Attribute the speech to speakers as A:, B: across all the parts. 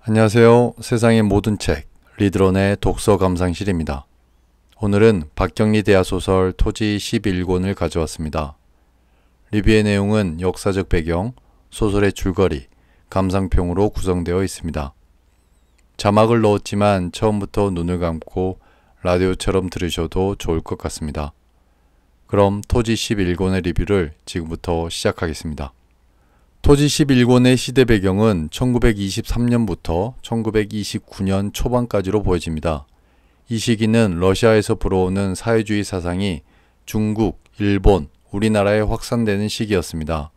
A: 안녕하세요. 세상의 모든 책 리드론의 독서 감상실입니다. 오늘은 박경리 대하소설 토지 11권을 가져왔습니다. 리뷰의 내용은 역사적 배경, 소설의 줄거리, 감상평으로 구성되어 있습니다. 자막을 넣었지만 처음부터 눈을 감고 라디오처럼 들으셔도 좋을 것 같습니다. 그럼 토지 11권의 리뷰를 지금부터 시작하겠습니다. 토지 11권의 시대 배경은 1923년부터 1929년 초반까지로 보여집니다. 이 시기는 러시아에서 불어오는 사회주의 사상이 중국, 일본, 우리나라에 확산되는 시기였습니다.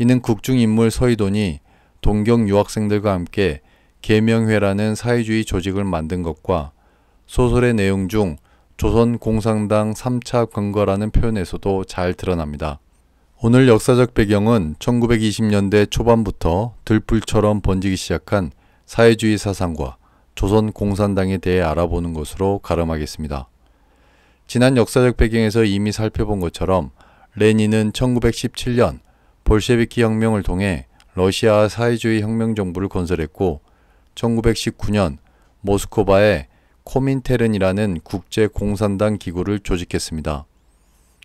A: 이는 국중인물 서희돈이 동경 유학생들과 함께 계명회라는 사회주의 조직을 만든 것과 소설의 내용 중 조선공산당 3차 건거라는 표현에서도 잘 드러납니다. 오늘 역사적 배경은 1920년대 초반부터 들불처럼 번지기 시작한 사회주의 사상과 조선공산당에 대해 알아보는 것으로 가름하겠습니다. 지난 역사적 배경에서 이미 살펴본 것처럼 레닌은 1917년 볼셰비키 혁명을 통해 러시아 사회주의 혁명정부를 건설했고 1919년 모스크바에 코민테른이라는 국제공산당 기구를 조직했습니다.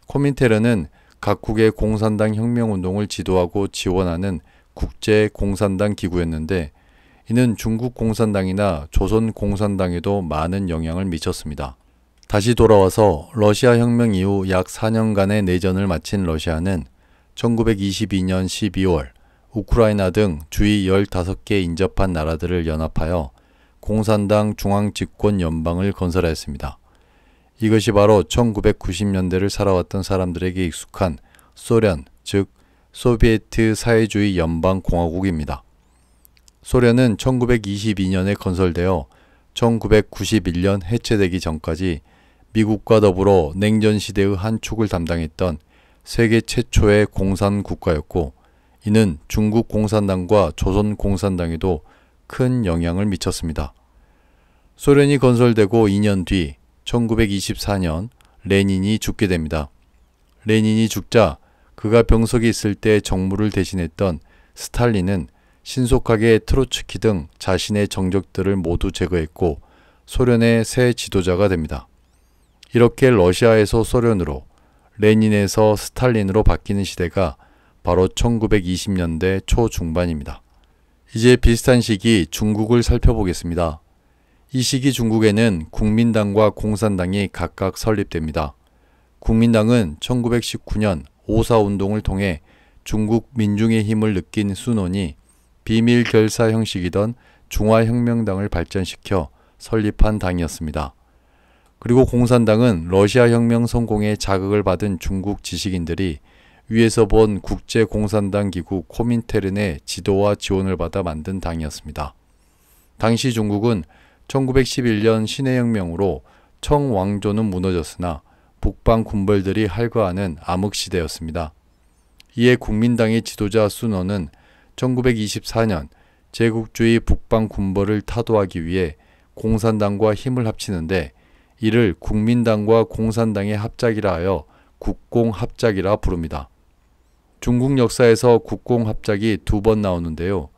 A: 코민테른은 각국의 공산당 혁명운동을 지도하고 지원하는 국제공산당 기구였는데 이는 중국 공산당이나 조선 공산당에도 많은 영향을 미쳤습니다. 다시 돌아와서 러시아 혁명 이후 약 4년간의 내전을 마친 러시아는 1922년 12월 우크라이나 등 주위 15개 인접한 나라들을 연합하여 공산당 중앙집권연방을 건설하였습니다. 이것이 바로 1990년대를 살아왔던 사람들에게 익숙한 소련, 즉 소비에트 사회주의 연방공화국입니다. 소련은 1922년에 건설되어 1991년 해체되기 전까지 미국과 더불어 냉전시대의 한 축을 담당했던 세계 최초의 공산국가였고 이는 중국 공산당과 조선 공산당에도 큰 영향을 미쳤습니다. 소련이 건설되고 2년 뒤 1924년 레닌이 죽게 됩니다. 레닌이 죽자 그가 병석에 있을 때 정무를 대신했던 스탈린은 신속하게 트로츠키 등 자신의 정적들을 모두 제거했고 소련의 새 지도자가 됩니다. 이렇게 러시아에서 소련으로, 레닌에서 스탈린으로 바뀌는 시대가 바로 1920년대 초중반입니다. 이제 비슷한 시기 중국을 살펴보겠습니다. 이 시기 중국에는 국민당과 공산당이 각각 설립됩니다. 국민당은 1919년 오사운동을 통해 중국 민중의 힘을 느낀 순원이 비밀 결사 형식이던 중화혁명당을 발전시켜 설립한 당이었습니다. 그리고 공산당은 러시아 혁명 성공에 자극을 받은 중국 지식인들이 위에서 본 국제공산당 기구 코민테른의 지도와 지원을 받아 만든 당이었습니다. 당시 중국은 1911년 신해혁명으로 청왕조는 무너졌으나 북방 군벌들이 활거하는 암흑시대였습니다. 이에 국민당의 지도자 순원은 1924년 제국주의 북방 군벌을 타도하기 위해 공산당과 힘을 합치는데 이를 국민당과 공산당의 합작이라 하여 국공합작이라 부릅니다. 중국 역사에서 국공합작이 2번 나오는데요.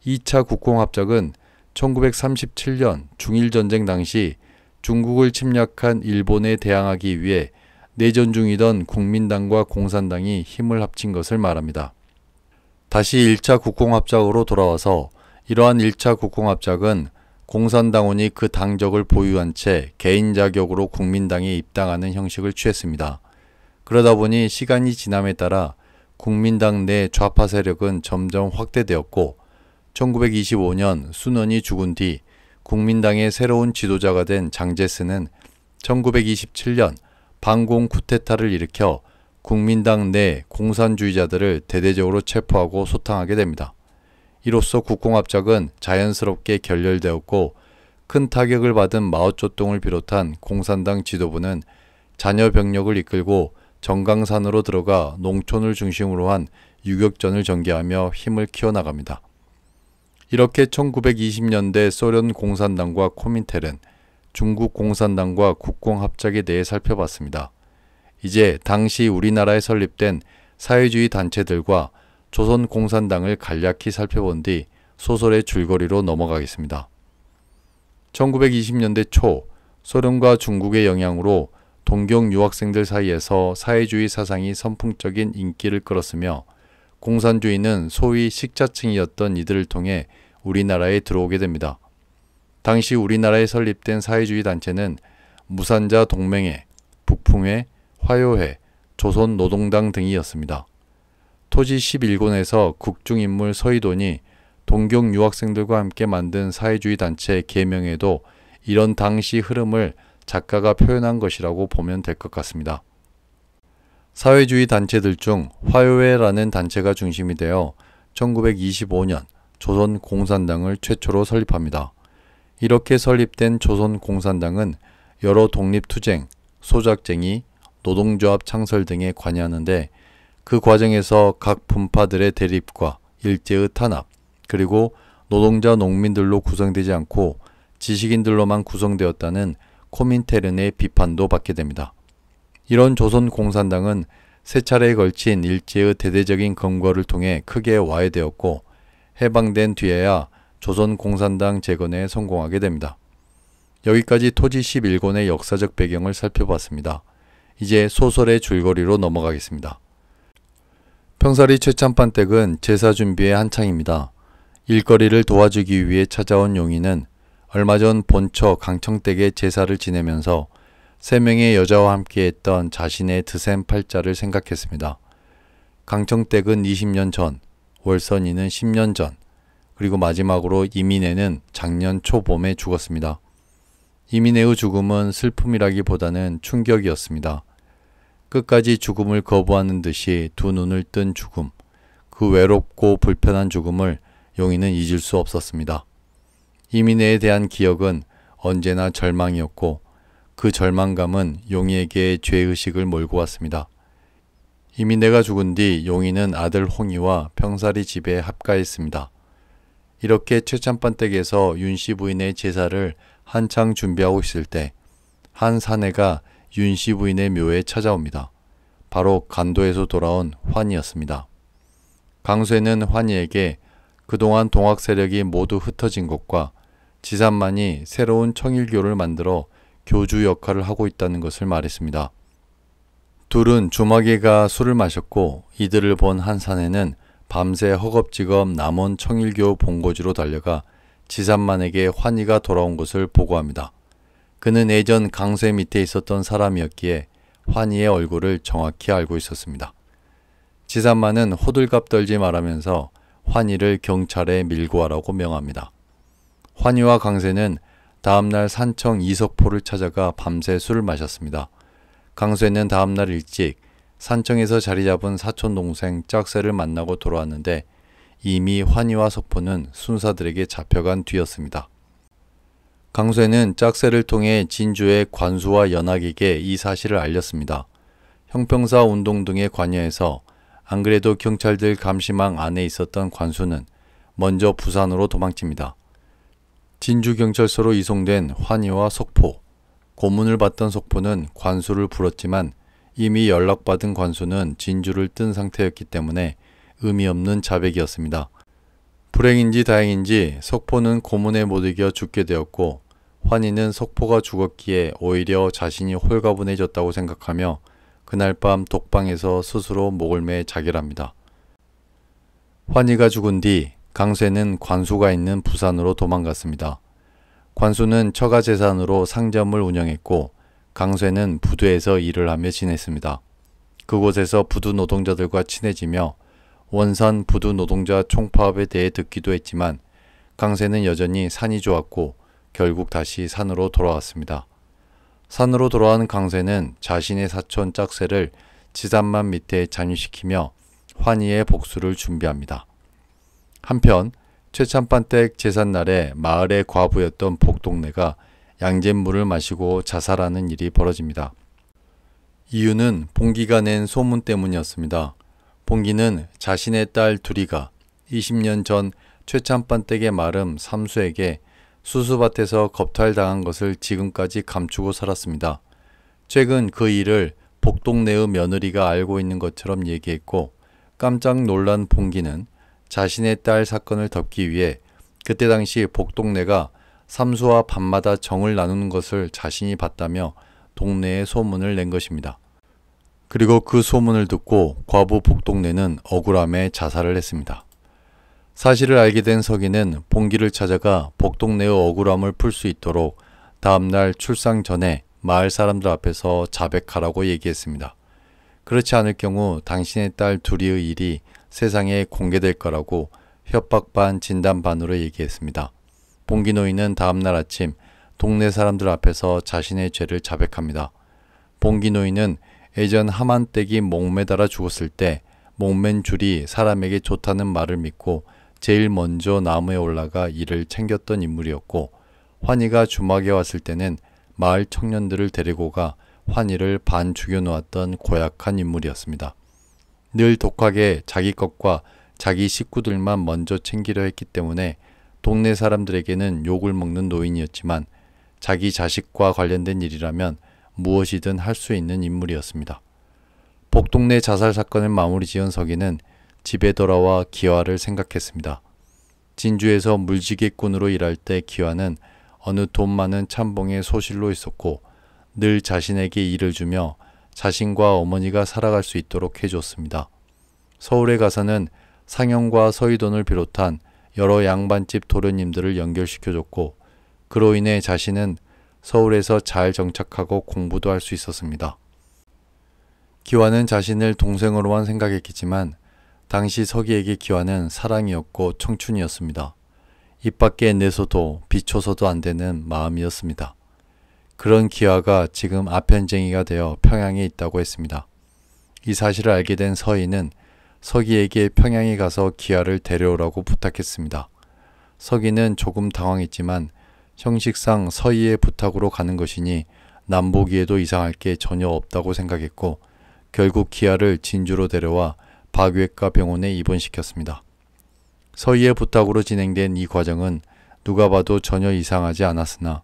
A: 2차 국공합작은 1937년 중일전쟁 당시 중국을 침략한 일본에 대항하기 위해 내전 중이던 국민당과 공산당이 힘을 합친 것을 말합니다. 다시 1차 국공합작으로 돌아와서 이러한 1차 국공합작은 공산당원이 그 당적을 보유한 채 개인 자격으로 국민당에 입당하는 형식을 취했습니다. 그러다 보니 시간이 지남에 따라 국민당 내 좌파 세력은 점점 확대되었고 1925년 순원이 죽은 뒤 국민당의 새로운 지도자가 된 장제스는 1927년 반공 쿠데타를 일으켜 국민당 내 공산주의자들을 대대적으로 체포하고 소탕하게 됩니다. 이로써 국공합작은 자연스럽게 결렬되었고 큰 타격을 받은 마오쩌둥을 비롯한 공산당 지도부는 잔여 병력을 이끌고 정강산으로 들어가 농촌을 중심으로 한 유격전을 전개하며 힘을 키워나갑니다. 이렇게 1920년대 소련 공산당과 코민테른, 중국 공산당과 국공합작에 대해 살펴봤습니다. 이제 당시 우리나라에 설립된 사회주의 단체들과 조선 공산당을 간략히 살펴본 뒤 소설의 줄거리로 넘어가겠습니다. 1920년대 초 소련과 중국의 영향으로 동경 유학생들 사이에서 사회주의 사상이 선풍적인 인기를 끌었으며 공산주의는 소위 식자층이었던 이들을 통해 우리나라에 들어오게 됩니다. 당시 우리나라에 설립된 사회주의 단체는 무산자 동맹회, 북풍회, 화요회, 조선노동당 등이었습니다. 토지 11권에서 국중인물 서희돈이 동경 유학생들과 함께 만든 사회주의 단체 계명에도 이런 당시 흐름을 작가가 표현한 것이라고 보면 될 것 같습니다. 사회주의 단체들 중 화요회라는 단체가 중심이 되어 1925년 조선공산당을 최초로 설립합니다. 이렇게 설립된 조선공산당은 여러 독립투쟁, 소작쟁이, 노동조합 창설 등에 관여하는데 그 과정에서 각 분파들의 대립과 일제의 탄압, 그리고 노동자 농민들로 구성되지 않고 지식인들로만 구성되었다는 코민테른의 비판도 받게 됩니다. 이런 조선공산당은 세 차례에 걸친 일제의 대대적인 검거를 통해 크게 와해되었고 해방된 뒤에야 조선공산당 재건에 성공하게 됩니다. 여기까지 토지 11권의 역사적 배경을 살펴봤습니다. 이제 소설의 줄거리로 넘어가겠습니다. 평사리 최참판댁은 제사 준비의 한창입니다. 일거리를 도와주기 위해 찾아온 용인은 얼마 전 본처 강청댁의 제사를 지내면서 3명의 여자와 함께했던 자신의 드센 팔자를 생각했습니다. 강청댁은 20년 전, 월선이는 10년 전, 그리고 마지막으로 이민혜는 작년 초봄에 죽었습니다. 이민혜의 죽음은 슬픔이라기보다는 충격이었습니다. 끝까지 죽음을 거부하는 듯이 두 눈을 뜬 죽음, 그 외롭고 불편한 죽음을 용인은 잊을 수 없었습니다. 이민혜에 대한 기억은 언제나 절망이었고 그 절망감은 용희에게 죄의식을 몰고 왔습니다. 이민혜가 죽은 뒤 용희는 아들 홍희와 평사리 집에 합가했습니다. 이렇게 최참판댁에서 윤씨 부인의 제사를 한창 준비하고 있을 때 한 사내가 윤씨 부인의 묘에 찾아옵니다. 바로 간도에서 돌아온 환희였습니다. 강쇠는 환희에게 그동안 동학 세력이 모두 흩어진 것과 지산만이 새로운 청일교를 만들어 교주 역할을 하고 있다는 것을 말했습니다. 둘은 주막에 가 술을 마셨고 이들을 본 한 사내는 밤새 허겁지겁 남원 청일교 본고지로 달려가 지산만에게 환희가 돌아온 것을 보고합니다. 그는 예전 강쇠 밑에 있었던 사람이었기에 환희의 얼굴을 정확히 알고 있었습니다. 지산만은 호들갑 떨지 말하면서 환희를 경찰에 밀고 와라고 명합니다. 환희와 강쇠는 다음날 산청 이석포를 찾아가 밤새 술을 마셨습니다. 강쇠는 다음날 일찍 산청에서 자리 잡은 사촌 동생 짝새를 만나고 돌아왔는데 이미 환희와 석포는 순사들에게 잡혀간 뒤였습니다. 강쇠는 짝새를 통해 진주의 관수와 연학에게 이 사실을 알렸습니다. 형평사 운동 등에 관여해서 안 그래도 경찰들 감시망 안에 있었던 관수는 먼저 부산으로 도망칩니다. 진주경찰서로 이송된 환희와 석포, 고문을 받던 석포는 관수를 불렀지만 이미 연락받은 관수는 진주를 뜬 상태였기 때문에 의미 없는 자백이었습니다. 불행인지 다행인지 석포는 고문에 못 이겨 죽게 되었고 환희는 석포가 죽었기에 오히려 자신이 홀가분해졌다고 생각하며 그날 밤 독방에서 스스로 목을 매 자결합니다. 환희가 죽은 뒤 강쇠는 관수가 있는 부산으로 도망갔습니다. 관수는 처가재산으로 상점을 운영했고 강쇠는 부두에서 일을 하며 지냈습니다. 그곳에서 부두 노동자들과 친해지며 원산 부두 노동자 총파업에 대해 듣기도 했지만 강쇠는 여전히 산이 좋았고 결국 다시 산으로 돌아왔습니다. 산으로 돌아온 강쇠는 자신의 사촌 짝새를 지산만 밑에 잔유시키며 환희의 복수를 준비합니다. 한편 최참판댁 제삿날에 마을의 과부였던 복동네가 양잿물을 마시고 자살하는 일이 벌어집니다. 이유는 봉기가 낸 소문 때문이었습니다. 봉기는 자신의 딸 두리가 20년 전 최참판댁의 마름 삼수에게 수수밭에서 겁탈당한 것을 지금까지 감추고 살았습니다. 최근 그 일을 복동네의 며느리가 알고 있는 것처럼 얘기했고 깜짝 놀란 봉기는 자신의 딸 사건을 덮기 위해 그때 당시 복동네가 삼수와 밤마다 정을 나누는 것을 자신이 봤다며 동네에 소문을 낸 것입니다. 그리고 그 소문을 듣고 과부 복동네는 억울함에 자살을 했습니다. 사실을 알게 된 서기는 봉기를 찾아가 복동네의 억울함을 풀 수 있도록 다음날 출상 전에 마을 사람들 앞에서 자백하라고 얘기했습니다. 그렇지 않을 경우 당신의 딸 둘이의 일이 세상에 공개될 거라고 협박 반 진담 반으로 얘기했습니다. 봉기 노인은 다음날 아침 동네 사람들 앞에서 자신의 죄를 자백합니다. 봉기 노인은 예전 하만떼기 목매달아 죽었을 때 목맨 줄이 사람에게 좋다는 말을 믿고 제일 먼저 나무에 올라가 이를 챙겼던 인물이었고, 환희가 주막에 왔을 때는 마을 청년들을 데리고 가 환희를 반 죽여놓았던 고약한 인물이었습니다. 늘 독하게 자기 것과 자기 식구들만 먼저 챙기려 했기 때문에 동네 사람들에게는 욕을 먹는 노인이었지만 자기 자식과 관련된 일이라면 무엇이든 할 수 있는 인물이었습니다. 복동네 자살 사건을 마무리 지은 서기는 집에 돌아와 기화를 생각했습니다. 진주에서 물지개꾼으로 일할 때 기화는 어느 돈 많은 참봉의 소실로 있었고 늘 자신에게 일을 주며 자신과 어머니가 살아갈 수 있도록 해줬습니다. 서울에 가서는 상영과 서희돈을 비롯한 여러 양반집 도련님들을 연결시켜줬고 그로 인해 자신은 서울에서 잘 정착하고 공부도 할 수 있었습니다. 기화는 자신을 동생으로만 생각했겠지만 당시 서기에게 기화는 사랑이었고 청춘이었습니다. 입 밖에 내서도 비춰서도 안 되는 마음이었습니다. 그런 기화가 지금 아편쟁이가 되어 평양에 있다고 했습니다. 이 사실을 알게 된 서희는 서기에게 평양에 가서 기화를 데려오라고 부탁했습니다. 서기는 조금 당황했지만 형식상 서희의 부탁으로 가는 것이니 남보기에도 이상할 게 전혀 없다고 생각했고 결국 기화를 진주로 데려와 박외과 병원에 입원시켰습니다. 서희의 부탁으로 진행된 이 과정은 누가 봐도 전혀 이상하지 않았으나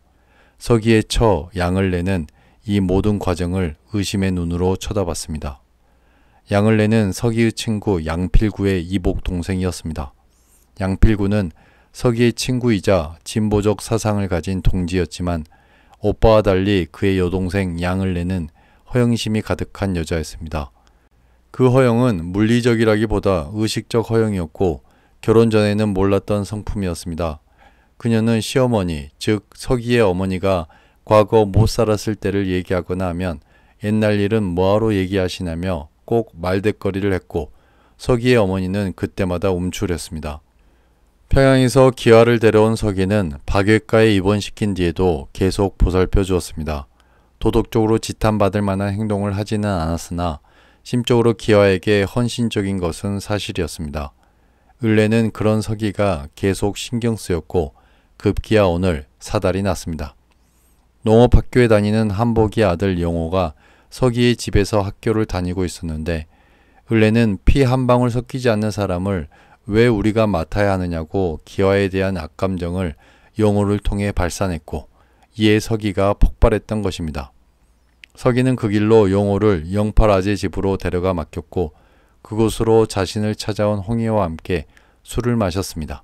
A: 서기의 처 양을래는 이 모든 과정을 의심의 눈으로 쳐다봤습니다. 양을래는 서기의 친구 양필구의 이복 동생이었습니다. 양필구는 서기의 친구이자 진보적 사상을 가진 동지였지만 오빠와 달리 그의 여동생 양을래는 허영심이 가득한 여자였습니다. 그 허영은 물리적이라기보다 의식적 허영이었고 결혼 전에는 몰랐던 성품이었습니다. 그녀는 시어머니, 즉 서기의 어머니가 과거 못 살았을 때를 얘기하거나 하면 옛날 일은 뭐하러 얘기하시냐며 꼭 말대거리를 했고 서기의 어머니는 그때마다 움츠렸습니다. 평양에서 기화를 데려온 서기는 박외과에 입원시킨 뒤에도 계속 보살펴 주었습니다. 도덕적으로 지탄받을 만한 행동을 하지는 않았으나 심적으로 기화에게 헌신적인 것은 사실이었습니다. 을래는 그런 서기가 계속 신경 쓰였고 급기야 오늘 사달이 났습니다. 농업학교에 다니는 한복이 아들 영호가 서기의 집에서 학교를 다니고 있었는데 을래는 피 한 방울 섞이지 않는 사람을 왜 우리가 맡아야 하느냐고 기화에 대한 악감정을 영호를 통해 발산했고 이에 서기가 폭발했던 것입니다. 서기는 그 길로 영호를 영팔아재 집으로 데려가 맡겼고 그곳으로 자신을 찾아온 홍희와 함께 술을 마셨습니다.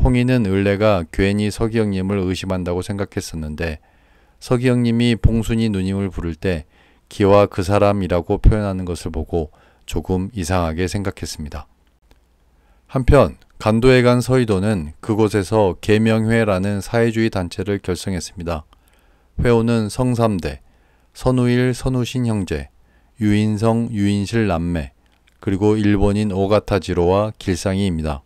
A: 홍희는 을래가 괜히 서기 형님을 의심한다고 생각했었는데 서기 형님이 봉순이 누님을 부를 때 기화 그 사람이라고 표현하는 것을 보고 조금 이상하게 생각했습니다. 한편 간도에 간 서희도는 그곳에서 계명회라는 사회주의 단체를 결성했습니다. 회원은 성삼대, 선우일, 선우신 형제, 유인성, 유인실 남매, 그리고 일본인 오가타지로와 길상이입니다.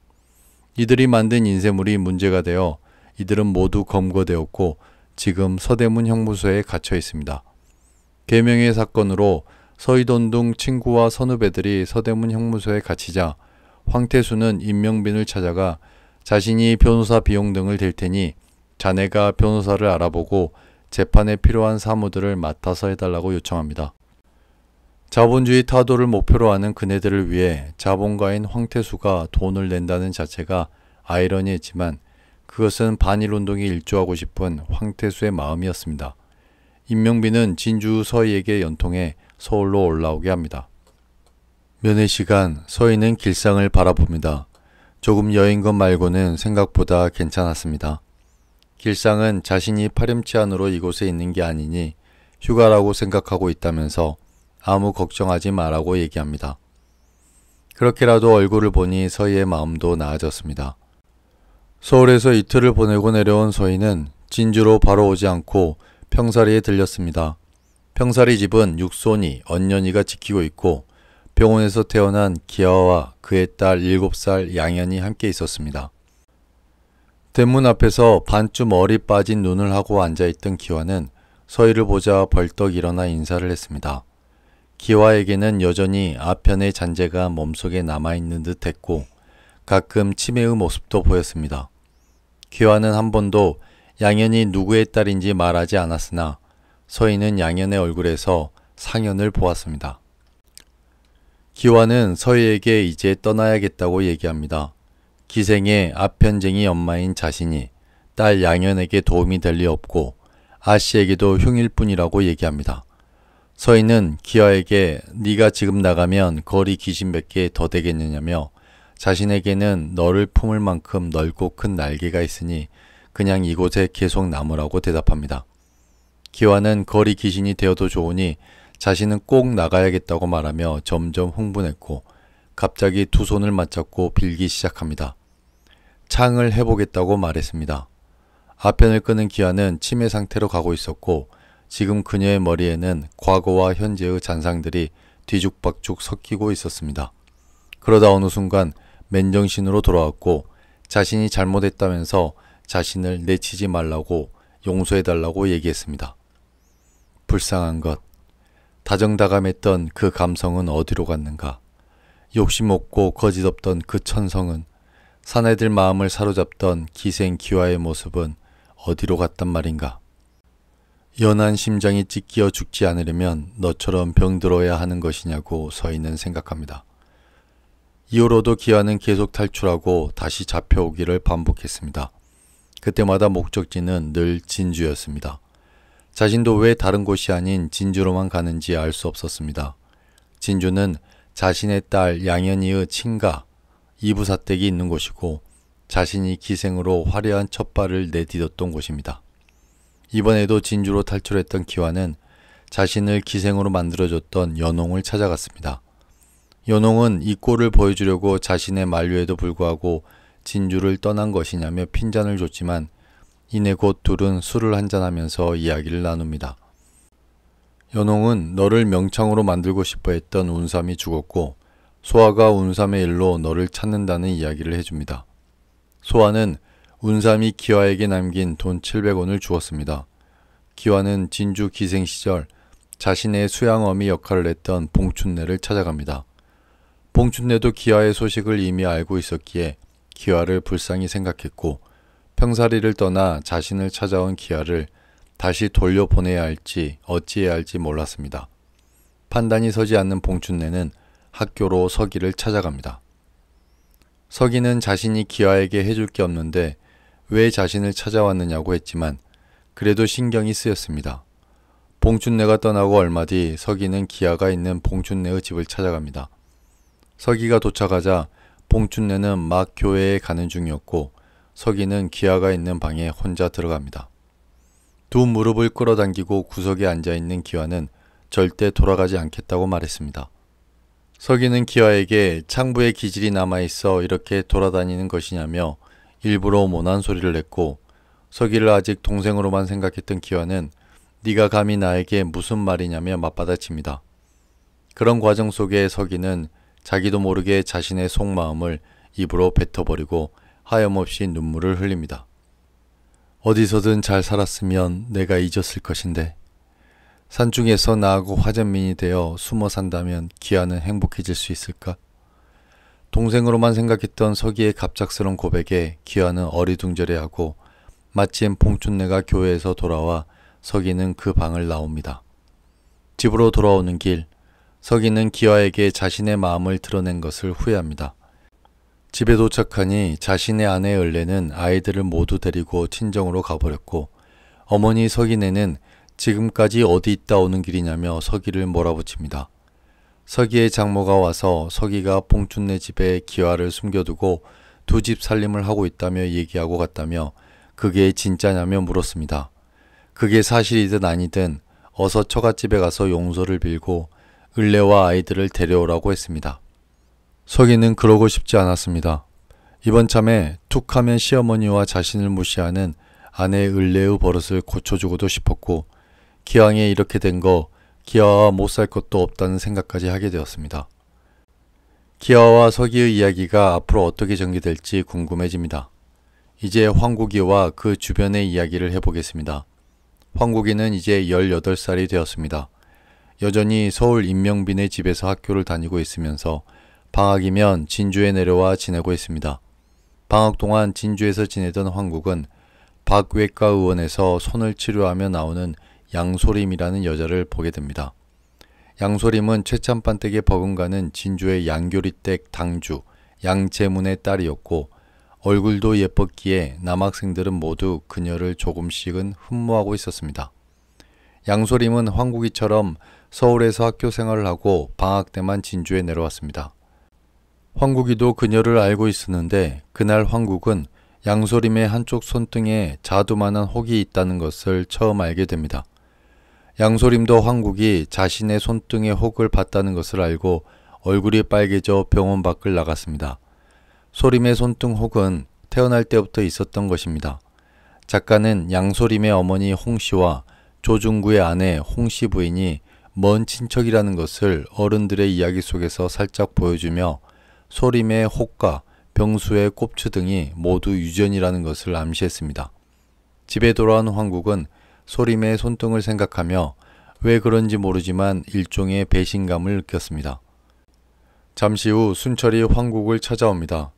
A: 이들이 만든 인쇄물이 문제가 되어 이들은 모두 검거되었고 지금 서대문 형무소에 갇혀 있습니다. 계명회 사건으로 서희돈 등 친구와 선후배들이 서대문 형무소에 갇히자 황태수는 임명빈을 찾아가 자신이 변호사 비용 등을 댈 테니 자네가 변호사를 알아보고 재판에 필요한 사무들을 맡아서 해달라고 요청합니다. 자본주의 타도를 목표로 하는 그네들을 위해 자본가인 황태수가 돈을 낸다는 자체가 아이러니했지만 그것은 반일운동에 일조하고 싶은 황태수의 마음이었습니다. 임명빈은 진주 서희에게 연통해 서울로 올라오게 합니다. 면회 시간 서희는 길상을 바라봅니다. 조금 여인 것 말고는 생각보다 괜찮았습니다. 길상은 자신이 파렴치 안으로 이곳에 있는 게 아니니 휴가라고 생각하고 있다면서 아무 걱정하지 마라고 얘기합니다. 그렇게라도 얼굴을 보니 서희의 마음도 나아졌습니다. 서울에서 이틀을 보내고 내려온 서희는 진주로 바로 오지 않고 평사리에 들렸습니다. 평사리 집은 육손이, 언년이가 지키고 있고 병원에서 태어난 기아와 그의 딸 7살 양현이 함께 있었습니다. 대문 앞에서 반쯤 얼이 빠진 눈을 하고 앉아있던 기화는 서희를 보자 벌떡 일어나 인사를 했습니다. 기화에게는 여전히 아편의 잔재가 몸속에 남아있는 듯 했고 가끔 치매의 모습도 보였습니다. 기화는 한 번도 양현이 누구의 딸인지 말하지 않았으나 서희는 양현의 얼굴에서 상현을 보았습니다. 기화는 서희에게 이제 떠나야겠다고 얘기합니다. 기생의 아편쟁이 엄마인 자신이 딸 양현에게 도움이 될 리 없고 아씨에게도 흉일 뿐이라고 얘기합니다. 서희는 기화에게 네가 지금 나가면 거리 귀신 몇 개 더 되겠느냐며 자신에게는 너를 품을 만큼 넓고 큰 날개가 있으니 그냥 이곳에 계속 남으라고 대답합니다. 기화는 거리 귀신이 되어도 좋으니 자신은 꼭 나가야겠다고 말하며 점점 흥분했고 갑자기 두 손을 맞잡고 빌기 시작합니다. 창을 해보겠다고 말했습니다. 아편을 끄는 기화는 치매 상태로 가고 있었고 지금 그녀의 머리에는 과거와 현재의 잔상들이 뒤죽박죽 섞이고 있었습니다. 그러다 어느 순간 맨정신으로 돌아왔고 자신이 잘못했다면서 자신을 내치지 말라고 용서해달라고 얘기했습니다. 불쌍한 것. 다정다감했던 그 감성은 어디로 갔는가. 욕심 없고 거짓 없던 그 천성은, 사내들 마음을 사로잡던 기생 기화의 모습은 어디로 갔단 말인가. 연한 심장이 찢기어 죽지 않으려면 너처럼 병들어야 하는 것이냐고 서희는 생각합니다. 이후로도 기화는 계속 탈출하고 다시 잡혀오기를 반복했습니다. 그때마다 목적지는 늘 진주였습니다. 자신도 왜 다른 곳이 아닌 진주로만 가는지 알 수 없었습니다. 진주는 자신의 딸 양현이의 친가, 이부사댁이 있는 곳이고 자신이 기생으로 화려한 첫발을 내디뎠던 곳입니다. 이번에도 진주로 탈출했던 기화는 자신을 기생으로 만들어줬던 연홍을 찾아갔습니다. 연홍은 이 꼴을 보여주려고 자신의 만류에도 불구하고 진주를 떠난 것이냐며 핀잔을 줬지만 이내 곧 둘은 술을 한잔하면서 이야기를 나눕니다. 연홍은 너를 명창으로 만들고 싶어 했던 운삼이 죽었고 소아가 운삼의 일로 너를 찾는다는 이야기를 해줍니다. 소아는 운삼이 기화에게 남긴 돈 700원을 주었습니다. 기화는 진주 기생 시절 자신의 수양어미 역할을 했던 봉춘내를 찾아갑니다. 봉춘내도 기화의 소식을 이미 알고 있었기에 기화를 불쌍히 생각했고 평사리를 떠나 자신을 찾아온 기화를 다시 돌려보내야 할지 어찌해야 할지 몰랐습니다. 판단이 서지 않는 봉춘내는 학교로 서기를 찾아갑니다. 서기는 자신이 기화에게 해줄 게 없는데 왜 자신을 찾아왔느냐고 했지만 그래도 신경이 쓰였습니다. 봉춘내가 떠나고 얼마 뒤 서기는 기화가 있는 봉춘내의 집을 찾아갑니다. 서기가 도착하자 봉춘내는 막 교회에 가는 중이었고 서기는 기화가 있는 방에 혼자 들어갑니다. 두 무릎을 끌어당기고 구석에 앉아있는 기화는 절대 돌아가지 않겠다고 말했습니다. 서기는 기화에게 창부에 기질이 남아있어 이렇게 돌아다니는 것이냐며 일부러 모난 소리를 냈고 서기를 아직 동생으로만 생각했던 기화는 네가 감히 나에게 무슨 말이냐며 맞받아칩니다. 그런 과정 속에 서기는 자기도 모르게 자신의 속마음을 입으로 뱉어버리고 하염없이 눈물을 흘립니다. 어디서든 잘 살았으면 내가 잊었을 것인데 산중에서 나하고 화전민이 되어 숨어 산다면 기아는 행복해질 수 있을까? 동생으로만 생각했던 서기의 갑작스런 고백에 기아는 어리둥절해하고 마침 봉춘내가 교회에서 돌아와 서기는 그 방을 나옵니다. 집으로 돌아오는 길, 서기는 기아에게 자신의 마음을 드러낸 것을 후회합니다. 집에 도착하니 자신의 아내 을레는 아이들을 모두 데리고 친정으로 가버렸고 어머니 서기네는 지금까지 어디 있다 오는 길이냐며 서기를 몰아붙입니다. 서기의 장모가 와서 서기가 봉춘네 집에 기화를 숨겨두고 두 집 살림을 하고 있다며 얘기하고 갔다며 그게 진짜냐며 물었습니다. 그게 사실이든 아니든 어서 처갓집에 가서 용서를 빌고 을레와 아이들을 데려오라고 했습니다. 서기는 그러고 싶지 않았습니다. 이번 참에 툭하면 시어머니와 자신을 무시하는 아내 을레의 버릇을 고쳐주고도 싶었고 기왕에 이렇게 된 거 기아와 못 살 것도 없다는 생각까지 하게 되었습니다. 기아와 서기의 이야기가 앞으로 어떻게 전개될지 궁금해집니다. 이제 황국이와 그 주변의 이야기를 해보겠습니다. 황국이는 이제 18살이 되었습니다. 여전히 서울 임명빈의 집에서 학교를 다니고 있으면서 방학이면 진주에 내려와 지내고 있습니다. 방학 동안 진주에서 지내던 황국은 박외과 의원에서 손을 치료하며 나오는 양소림이라는 여자를 보게 됩니다. 양소림은 최참반댁에 버금가는 진주의 양교리댁 당주 양재문의 딸이었고 얼굴도 예뻤기에 남학생들은 모두 그녀를 조금씩은 흠모하고 있었습니다. 양소림은 황국이처럼 서울에서 학교 생활을 하고 방학 때만 진주에 내려왔습니다. 황국이도 그녀를 알고 있었는데 그날 황국은 양소림의 한쪽 손등에 자두만한 혹이 있다는 것을 처음 알게 됩니다. 양소림도 황국이 자신의 손등에 혹을 봤다는 것을 알고 얼굴이 빨개져 병원 밖을 나갔습니다. 소림의 손등 혹은 태어날 때부터 있었던 것입니다. 작가는 양소림의 어머니 홍씨와 조중구의 아내 홍씨 부인이 먼 친척이라는 것을 어른들의 이야기 속에서 살짝 보여주며 소림의 혹과 병수의 꼽추 등이 모두 유전이라는 것을 암시했습니다. 집에 돌아온 황국은 소림의 손등을 생각하며 왜 그런지 모르지만 일종의 배신감을 느꼈습니다. 잠시 후 순철이 황국을 찾아옵니다.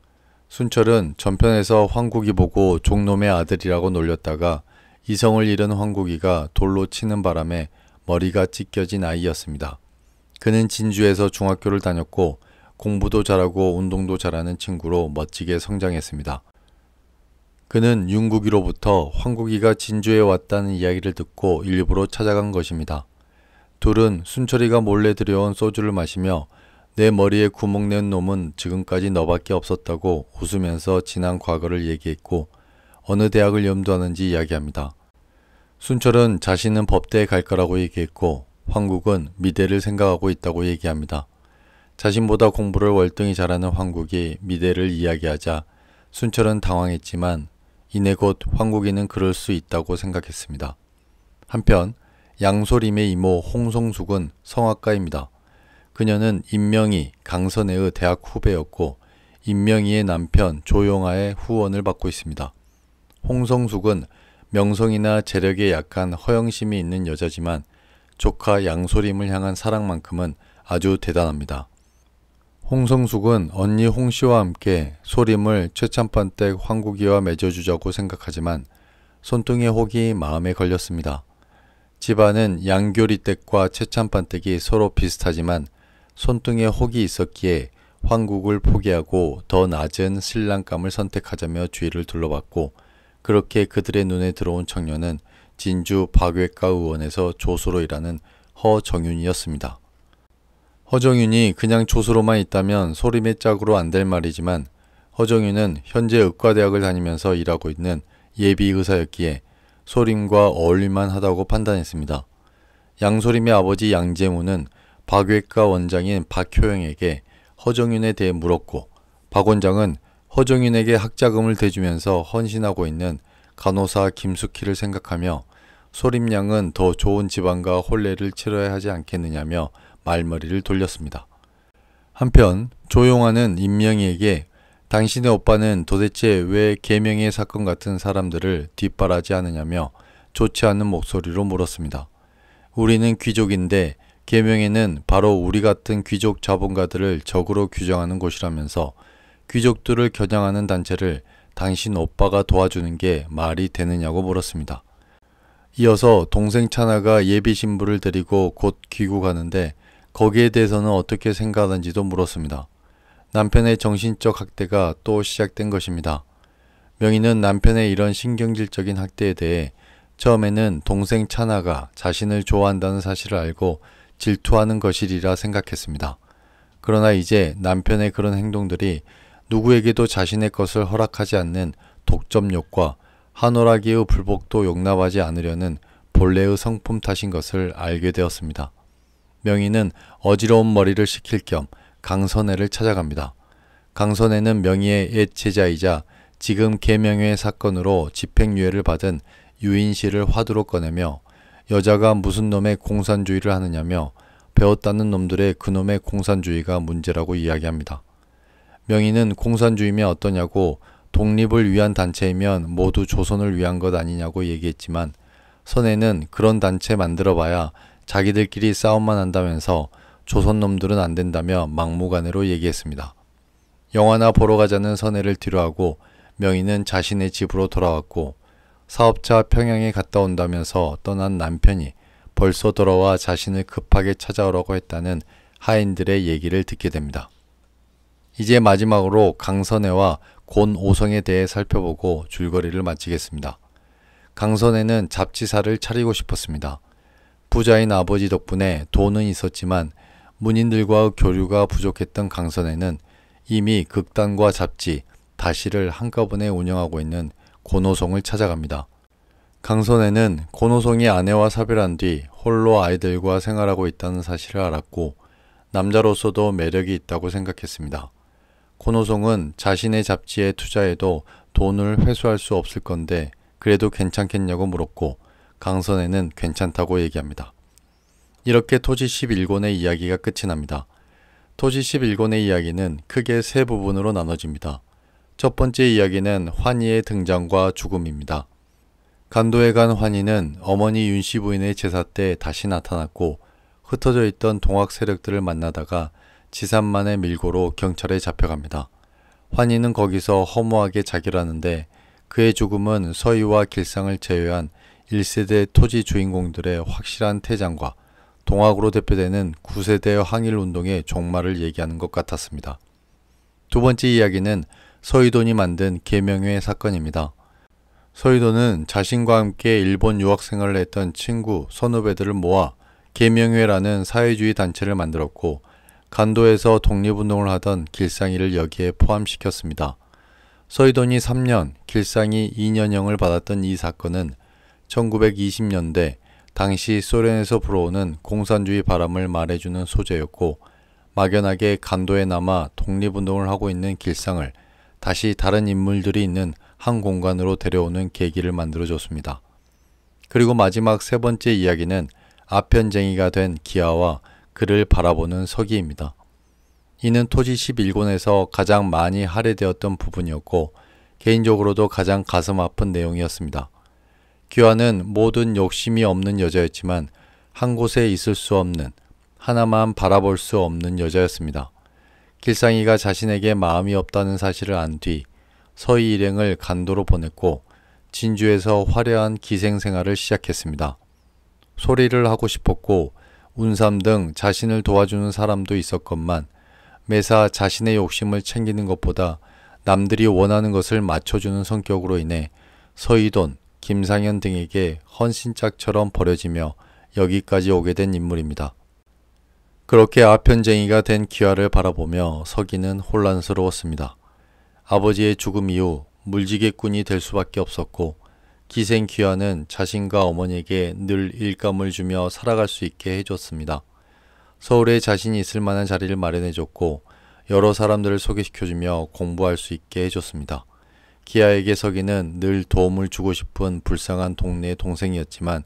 A: 순철은 전편에서 황국이 보고 종놈의 아들이라고 놀렸다가 이성을 잃은 황국이가 돌로 치는 바람에 머리가 찢겨진 아이였습니다. 그는 진주에서 중학교를 다녔고 공부도 잘하고 운동도 잘하는 친구로 멋지게 성장했습니다. 그는 윤국이로부터 황국이가 진주에 왔다는 이야기를 듣고 일부러 찾아간 것입니다. 둘은 순철이가 몰래 들여온 소주를 마시며 내 머리에 구멍 낸 놈은 지금까지 너밖에 없었다고 웃으면서 지난 과거를 얘기했고 어느 대학을 염두하는지 이야기합니다. 순철은 자신은 법대에 갈 거라고 얘기했고 황국은 미대를 생각하고 있다고 얘기합니다. 자신보다 공부를 월등히 잘하는 황국이 미대를 이야기하자 순철은 당황했지만 이내 곧 황국이는 그럴 수 있다고 생각했습니다. 한편 양소림의 이모 홍성숙은 성악가입니다. 그녀는 임명희, 강선애의 대학 후배였고 임명희의 남편 조용아의 후원을 받고 있습니다. 홍성숙은 명성이나 재력에 약한 허영심이 있는 여자지만 조카 양소림을 향한 사랑만큼은 아주 대단합니다. 홍성숙은 언니 홍씨와 함께 소림을 최참판댁 황국이와 맺어주자고 생각하지만 손등의 혹이 마음에 걸렸습니다. 집안은 양교리댁과 최참판댁이 서로 비슷하지만 손등에 혹이 있었기에 황국을 포기하고 더 낮은 신랑감을 선택하자며 주위를 둘러봤고 그렇게 그들의 눈에 들어온 청년은 진주 박외과 의원에서 조수로 일하는 허정윤이었습니다. 허정윤이 그냥 조수로만 있다면 소림의 짝으로 안 될 말이지만 허정윤은 현재 의과대학을 다니면서 일하고 있는 예비의사였기에 소림과 어울릴만 하다고 판단했습니다. 양소림의 아버지 양재무는 박외과 원장인 박효영에게 허정윤에 대해 물었고 박 원장은 허정윤에게 학자금을 대주면서 헌신하고 있는 간호사 김숙희를 생각하며 소림 양은 더 좋은 집안과 혼례를 치러야 하지 않겠느냐며 말머리를 돌렸습니다. 한편 조용아는 임명희에게 당신의 오빠는 도대체 왜 계명의 사건 같은 사람들을 뒷바라지 않느냐며 좋지 않은 목소리로 물었습니다. 우리는 귀족인데 계명에는 바로 우리 같은 귀족 자본가들을 적으로 규정하는 곳이라면서 귀족들을 겨냥하는 단체를 당신 오빠가 도와주는 게 말이 되느냐고 물었습니다. 이어서 동생 찬아가 예비 신부를 데리고 곧 귀국하는데 거기에 대해서는 어떻게 생각하는지도 물었습니다. 남편의 정신적 학대가 또 시작된 것입니다. 명희는 남편의 이런 신경질적인 학대에 대해 처음에는 동생 찬아가 자신을 좋아한다는 사실을 알고 질투하는 것이리라 생각했습니다. 그러나 이제 남편의 그런 행동들이 누구에게도 자신의 것을 허락하지 않는 독점욕과 한오라기의 불복도 용납하지 않으려는 본래의 성품 탓인 것을 알게 되었습니다. 명희는 어지러운 머리를 식힐 겸 강선애를 찾아갑니다. 강선애는 명희의 옛 제자이자 지금 계명회 사건으로 집행유예를 받은 유인실을 화두로 꺼내며 여자가 무슨 놈의 공산주의를 하느냐며 배웠다는 놈들의 그놈의 공산주의가 문제라고 이야기합니다. 명희는 공산주의면 어떠냐고 독립을 위한 단체이면 모두 조선을 위한 것 아니냐고 얘기했지만 선애는 그런 단체 만들어봐야 자기들끼리 싸움만 한다면서 조선놈들은 안 된다며 막무가내로 얘기했습니다. 영화나 보러 가자는 선애를 뒤로하고 명희는 자신의 집으로 돌아왔고 사업차 평양에 갔다 온다면서 떠난 남편이 벌써 돌아와 자신을 급하게 찾아오라고 했다는 하인들의 얘기를 듣게 됩니다. 이제 마지막으로 강선애와 곤오성에 대해 살펴보고 줄거리를 마치겠습니다. 강선애는 잡지사를 차리고 싶었습니다. 부자인 아버지 덕분에 돈은 있었지만 문인들과의 교류가 부족했던 강선애는 이미 극단과 잡지, 다시를 한꺼번에 운영하고 있는 곤오성을 찾아갑니다. 강선애는 곤오성이 아내와 사별한 뒤 홀로 아이들과 생활하고 있다는 사실을 알았고 남자로서도 매력이 있다고 생각했습니다. 곤오성은 자신의 잡지에 투자해도 돈을 회수할 수 없을 건데 그래도 괜찮겠냐고 물었고 강선애는 괜찮다고 얘기합니다. 이렇게 토지 11권의 이야기가 끝이 납니다. 토지 11권의 이야기는 크게 세 부분으로 나눠집니다. 첫 번째 이야기는 환희의 등장과 죽음입니다. 간도에 간 환희는 어머니 윤씨 부인의 제사 때 다시 나타났고 흩어져 있던 동학 세력들을 만나다가 지산만의 밀고로 경찰에 잡혀갑니다. 환희는 거기서 허무하게 자결하는데 그의 죽음은 서희와 길상을 제외한 1세대 토지 주인공들의 확실한 퇴장과 동학으로 대표되는 9세대 항일운동의 종말을 얘기하는 것 같았습니다. 두 번째 이야기는 서희돈이 만든 계명회 사건입니다. 서희돈은 자신과 함께 일본 유학생활을 했던 친구, 선후배들을 모아 계명회라는 사회주의 단체를 만들었고 간도에서 독립운동을 하던 길상이를 여기에 포함시켰습니다. 서희돈이 3년, 길상이 2년형을 받았던 이 사건은 1920년대 당시 소련에서 불어오는 공산주의 바람을 말해주는 소재였고 막연하게 간도에 남아 독립운동을 하고 있는 길상을 다시 다른 인물들이 있는 한 공간으로 데려오는 계기를 만들어줬습니다. 그리고 마지막 세 번째 이야기는 아편쟁이가 된 기아와 그를 바라보는 서기입니다. 이는 토지 11권에서 가장 많이 할애되었던 부분이었고 개인적으로도 가장 가슴 아픈 내용이었습니다. 기아는 모든 욕심이 없는 여자였지만 한 곳에 있을 수 없는, 하나만 바라볼 수 없는 여자였습니다. 길상이가 자신에게 마음이 없다는 사실을 안 뒤 서희 일행을 간도로 보냈고 진주에서 화려한 기생생활을 시작했습니다. 소리를 하고 싶었고 운삼 등 자신을 도와주는 사람도 있었건만 매사 자신의 욕심을 챙기는 것보다 남들이 원하는 것을 맞춰주는 성격으로 인해 서희돈, 김상현 등에게 헌신짝처럼 버려지며 여기까지 오게 된 인물입니다. 그렇게 아편쟁이가 된 기아를 바라보며 서기는 혼란스러웠습니다. 아버지의 죽음 이후 물지개꾼이 될 수밖에 없었고 기생 기아는 자신과 어머니에게 늘 일감을 주며 살아갈 수 있게 해줬습니다. 서울에 자신이 있을 만한 자리를 마련해줬고 여러 사람들을 소개시켜주며 공부할 수 있게 해줬습니다. 기아에게 서기는 늘 도움을 주고 싶은 불쌍한 동네의 동생이었지만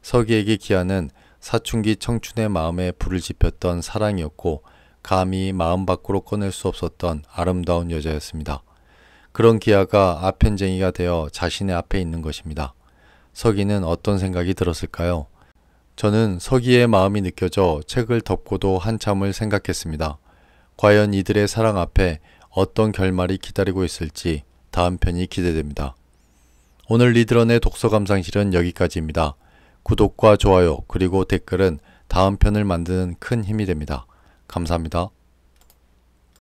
A: 서기에게 기아는 사춘기 청춘의 마음에 불을 지폈던 사랑이었고 감히 마음 밖으로 꺼낼 수 없었던 아름다운 여자였습니다. 그런 기아가 아편쟁이가 되어 자신의 앞에 있는 것입니다. 서기는 어떤 생각이 들었을까요? 저는 서기의 마음이 느껴져 책을 덮고도 한참을 생각했습니다. 과연 이들의 사랑 앞에 어떤 결말이 기다리고 있을지 다음 편이 기대됩니다. 오늘 리드런의 독서 감상실은 여기까지입니다. 구독과 좋아요 그리고 댓글은 다음 편을 만드는 큰 힘이 됩니다. 감사합니다.